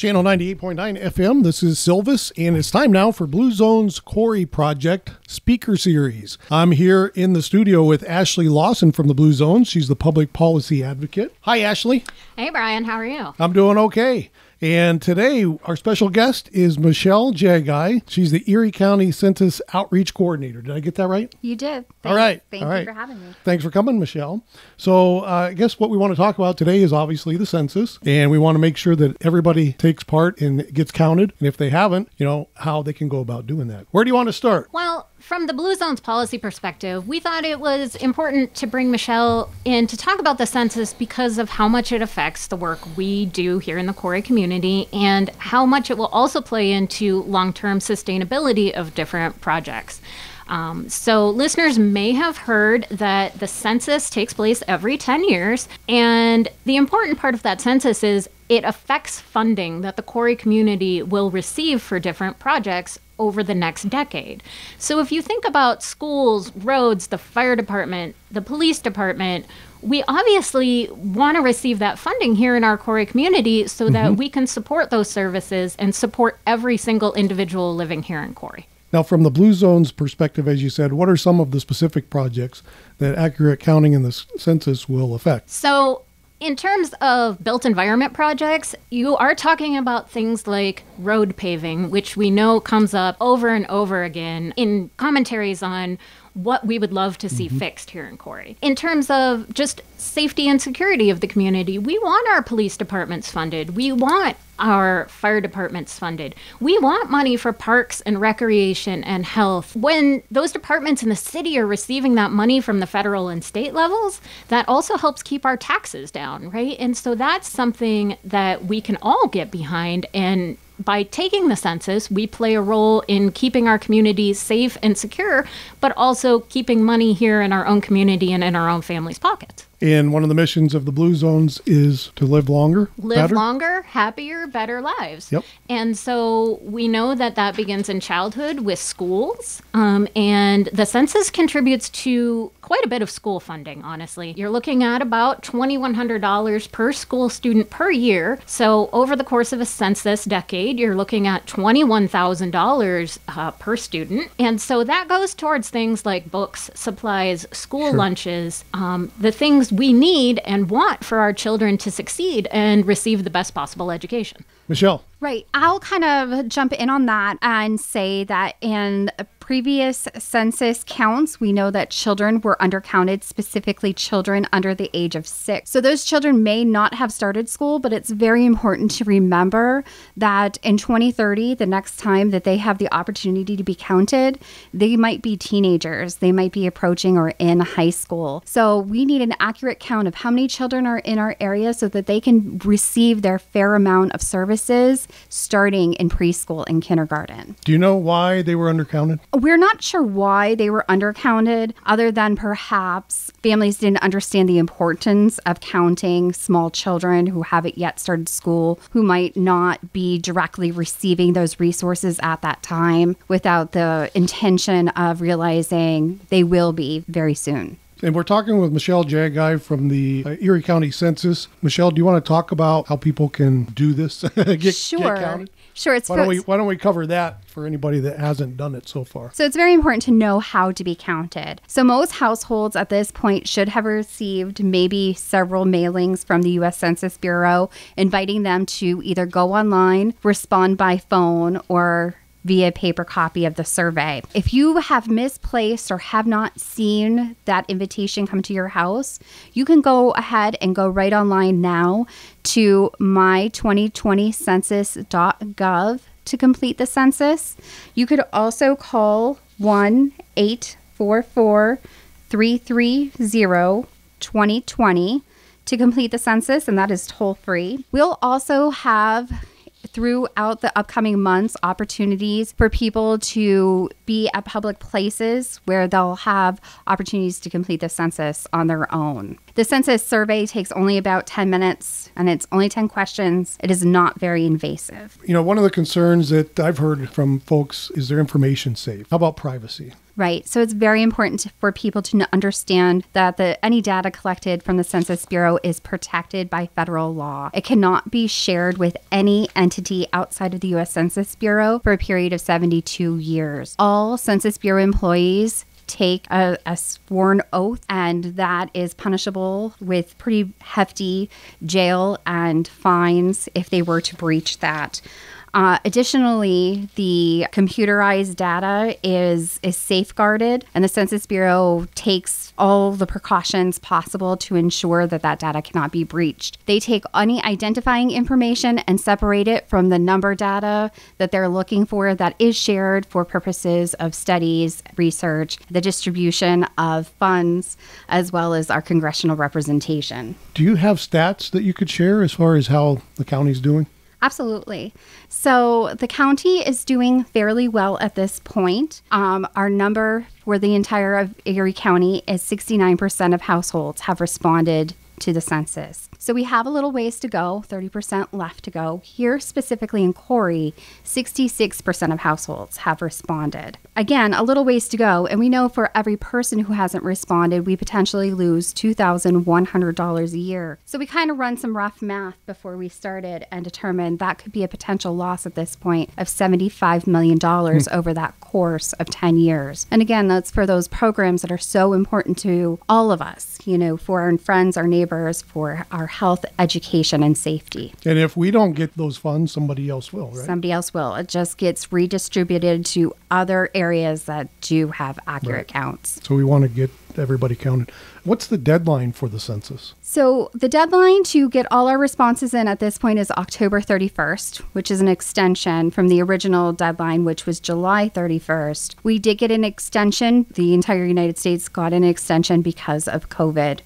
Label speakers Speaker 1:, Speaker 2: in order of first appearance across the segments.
Speaker 1: Channel 98.9 FM, this is Silvis, and it's time now for Blue Zone's Corry Project Speaker Series. I'm here in the studio with Ashley Lawson from the Blue Zone. She's the public policy advocate. Hi, Ashley.
Speaker 2: Hey, Brian. How are you?
Speaker 1: I'm doing okay. And today, our special guest is Jaggi. She's the Erie County Census Outreach Coordinator. Did I get that right?
Speaker 3: You did.
Speaker 1: All right.
Speaker 3: Thank you for having me.
Speaker 1: Thanks for coming, Michelle. So I guess what we want to talk about today is obviously the census, and we want to make sure that everybody takes part and gets counted. And if they haven't, how they can go about doing that. Where do you want to start?
Speaker 2: Well, from the Blue Zone's policy perspective, we thought it was important to bring Michelle in to talk about the census because of how much it affects the work we do here in the Corry community and how much it will also play into long-term sustainability of different projects. So listeners may have heard that the census takes place every 10 years, and the important part of that census is it affects funding that the Corry community will receive for different projects over the next decade. So if you think about schools, roads, the fire department, the police department, we obviously want to receive that funding here in our Corry community so that we can support those services and support every single individual living here in Corry.
Speaker 1: Now, from the Blue Zone's perspective, as you said, what are some of the specific projects that accurate counting in the census will affect?
Speaker 2: So in terms of built environment projects, you are talking about things like road paving, which we know comes up over and over again in commentaries on what we would love to see fixed here in Corry. In terms of just safety and security of the community, we want our police departments funded. We want our fire departments funded. We want money for parks and recreation and health. When those departments in the city are receiving that money from the federal and state levels, that also helps keep our taxes down, right? And so that's something that we can all get behind. And by taking the census, we play a role in keeping our communities safe and secure, but also keeping money here in our own community and in our own families' pockets.
Speaker 1: And one of the missions of the Blue Zones is to live longer, better?
Speaker 2: Longer, happier, better lives.
Speaker 1: Yep.
Speaker 2: And so we know that that begins in childhood with schools. And the census contributes to quite a bit of school funding, honestly. You're looking at about $2,100 per school student per year. So over the course of a census decade, you're looking at $21,000 per student. And so that goes towards things like books, supplies, school lunches, the things we need and want for our children to succeed and receive the best possible education.
Speaker 1: Michelle.
Speaker 3: Right. I'll kind of jump in on that and say that in previous census counts, we know that children were undercounted, specifically children under the age of 6. So those children may not have started school, but it's very important to remember that in 2030, the next time that they have the opportunity to be counted, they might be teenagers. They might be approaching or in high school. So we need an accurate count of how many children are in our area so that they can receive their fair amount of services starting in preschool and kindergarten.
Speaker 1: Do you know why they were undercounted?
Speaker 3: We're not sure why they were undercounted, other than perhaps families didn't understand the importance of counting small children who haven't yet started school, who might not be directly receiving those resources at that time without the intention of realizing they will be very soon.
Speaker 1: And we're talking with Jaggi from the Erie County Census. Michelle, do you want to talk about how people can do this? Get counted?
Speaker 3: Sure.
Speaker 1: Why don't we cover that for anybody that hasn't done it so far?
Speaker 3: So it's very important to know how to be counted. So most households at this point should have received maybe several mailings from the U.S. Census Bureau inviting them to either go online, respond by phone, or via paper copy of the survey. If you have misplaced or have not seen that invitation come to your house, you can go ahead and go right online now to my2020census.gov to complete the census. You could also call 1-844-330-2020 to complete the census, and that is toll free. We'll also have throughout the upcoming months opportunities for people to be at public places where they'll have opportunities to complete the census on their own. The census survey takes only about 10 minutes and it's only 10 questions. It is not very invasive.
Speaker 1: One of the concerns that I've heard from folks is their information safe. How about privacy?
Speaker 3: Right. So it's very important for people to understand that any data collected from the Census Bureau is protected by federal law. It cannot be shared with any entity outside of the U.S. Census Bureau for a period of 72 years. All Census Bureau employees take a sworn oath, and that is punishable with pretty hefty jail and fines if they were to breach that. Additionally, the computerized data is safeguarded, and the Census Bureau takes all the precautions possible to ensure that data cannot be breached. They take any identifying information and separate it from the number data that they're looking for that is shared for purposes of studies, research, the distribution of funds, as well as our congressional representation.
Speaker 1: Do you have stats that you could share as far as how the county's doing?
Speaker 3: Absolutely. So the county is doing fairly well at this point. Our number for the entire of Erie County is 69% of households have responded to the census. So we have a little ways to go, 30% left to go. Here, specifically in Corry, 66% of households have responded. Again, a little ways to go, and we know for every person who hasn't responded, we potentially lose $2,100 a year. So we kind of run some rough math before we started and determined that could be a potential loss at this point of $75 million over that course of 10 years. And again, that's for those programs that are so important to all of us, for our friends, our neighbors, for our health, education, and safety.
Speaker 1: And if we don't get those funds, somebody else will, right?
Speaker 3: Somebody else will. It just gets redistributed to other areas that do have accurate counts.
Speaker 1: So we want to get everybody counted. What's the deadline for the census?
Speaker 3: So the deadline to get all our responses in at this point is October 31st, which is an extension from the original deadline, which was July 31st. We did get an extension. The entire United States got an extension because of COVID.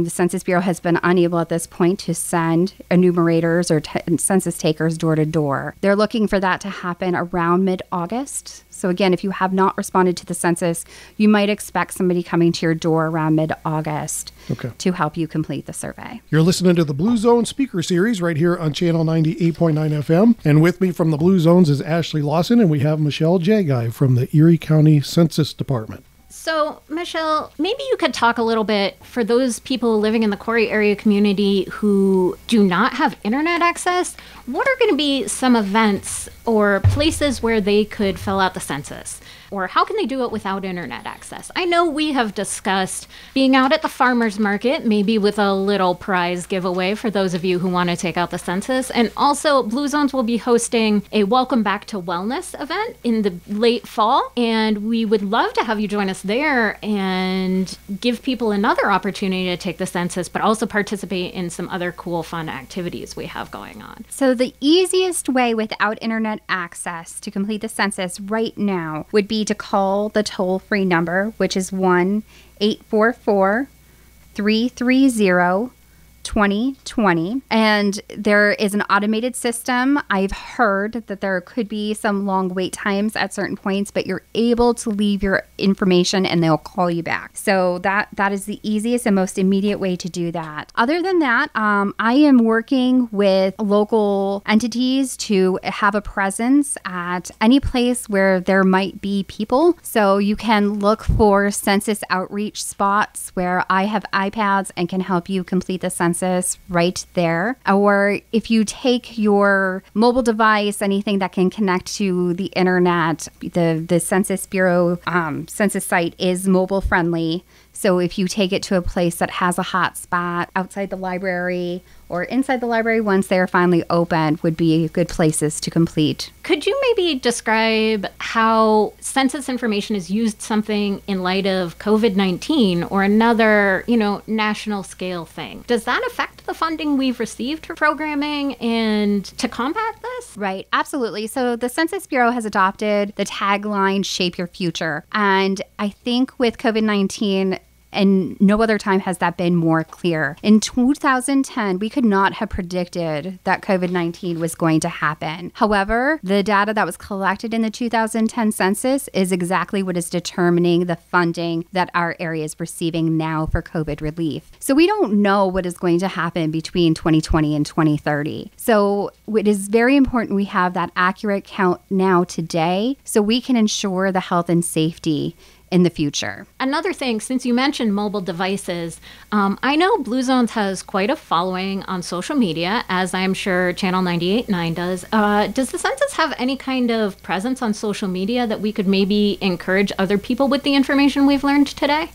Speaker 3: The Census Bureau has been unable at this point to send enumerators or census takers door to door. They're looking for that to happen around mid-August. So again, if you have not responded to the census, you might expect somebody coming to your door around mid-August to help you complete the survey.
Speaker 1: You're listening to the Blue Zone Speaker Series right here on Channel 98.9 FM. And with me from the Blue Zones is Ashley Lawson, and we have Michelle Jaggi from the Erie County Census Department.
Speaker 2: So, Michelle, maybe you could talk a little bit for those people living in the Corry area community who do not have internet access. What are going to be some events or places where they could fill out the census? Or how can they do it without internet access? I know we have discussed being out at the farmer's market, maybe with a little prize giveaway for those of you who want to take out the census. And also, Blue Zones will be hosting a Welcome Back to Wellness event in the late fall. And we would love to have you join us there and give people another opportunity to take the census, but also participate in some other cool, fun activities we have going on.
Speaker 3: So the easiest way without internet access to complete the census right now would be to call the toll-free number, which is 1-844-330-2020. And there is an automated system. I've heard that there could be some long wait times at certain points, but you're able to leave your information and they'll call you back. So that is the easiest and most immediate way to do that. Other than that, I am working with local entities to have a presence at any place where there might be people. So you can look for census outreach spots where I have iPads and can help you complete the census right there. Or if you take your mobile device, anything that can connect to the internet, the Census Bureau census site is mobile friendly. So if you take it to a place that has a hot spot outside the library or inside the library once they're finally open would be good places to complete.
Speaker 2: Could you maybe describe how census information is used something in light of COVID-19 or another, national scale thing? Does that affect the funding we've received for programming and to combat this?
Speaker 3: Right, absolutely. So the Census Bureau has adopted the tagline, Shape Your Future. And I think with COVID-19, And no other time has that been more clear. In 2010, we could not have predicted that COVID-19 was going to happen. However, the data that was collected in the 2010 census is exactly what is determining the funding that our area is receiving now for COVID relief. So we don't know what is going to happen between 2020 and 2030. So it is very important we have that accurate count now today so we can ensure the health and safety in the future.
Speaker 2: Another thing, since you mentioned mobile devices, I know Blue Zones has quite a following on social media, as I'm sure Channel 98.9 does. Does the census have any kind of presence on social media that we could maybe encourage other people with the information we've learned today?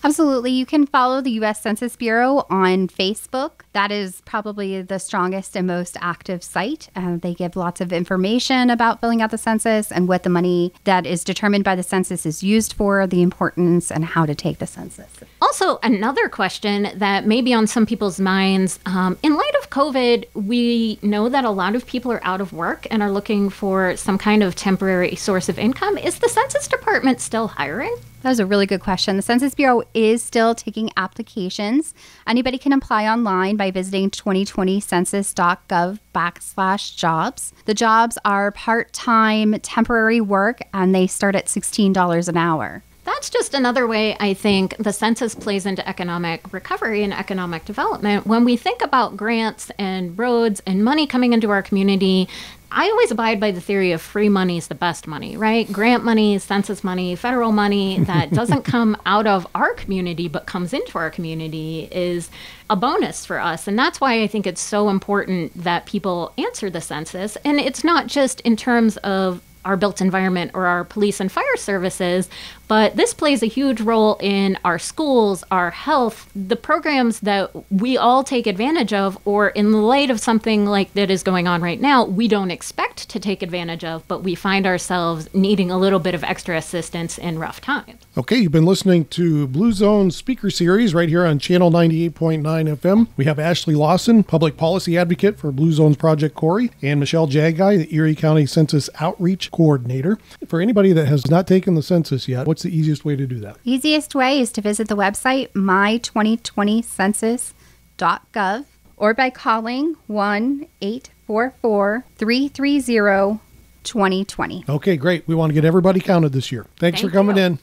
Speaker 3: Absolutely. You can follow the U.S. Census Bureau on Facebook. That is probably the strongest and most active site. They give lots of information about filling out the census and what the money that is determined by the census is used for, the importance, and how to take the census.
Speaker 2: Also, another question that may be on some people's minds, in light of COVID, we know that a lot of people are out of work and are looking for some kind of temporary source of income. Is the Census Department still hiring?
Speaker 3: That was a really good question. The Census Bureau is still taking applications. Anybody can apply online by visiting 2020census.gov/jobs. The jobs are part-time temporary work, and they start at $16 an hour.
Speaker 2: That's just another way I think the census plays into economic recovery and economic development. When we think about grants and roads and money coming into our community, I always abide by the theory of free money is the best money, right? Grant money, census money, federal money that doesn't come out of our community but comes into our community is a bonus for us. And that's why I think it's so important that people answer the census. And it's not just in terms of our built environment or our police and fire services, but this plays a huge role in our schools, our health, the programs that we all take advantage of, or in the light of something like that is going on right now, we don't expect to take advantage of, but we find ourselves needing a little bit of extra assistance in rough times.
Speaker 1: Okay, you've been listening to Blue Zone Speaker Series right here on Channel 98.9 FM. We have Ashley Lawson, Public Policy Advocate for Blue Zones Project Corry, and Michelle Jaggi, the Erie County Census Outreach Coordinator. For anybody that has not taken the census yet, what's the easiest way to do that?
Speaker 3: Easiest way is to visit the website my2020census.gov or by calling 1-844-330-2020.
Speaker 1: Okay, great. We want to get everybody counted this year. Thanks for coming in.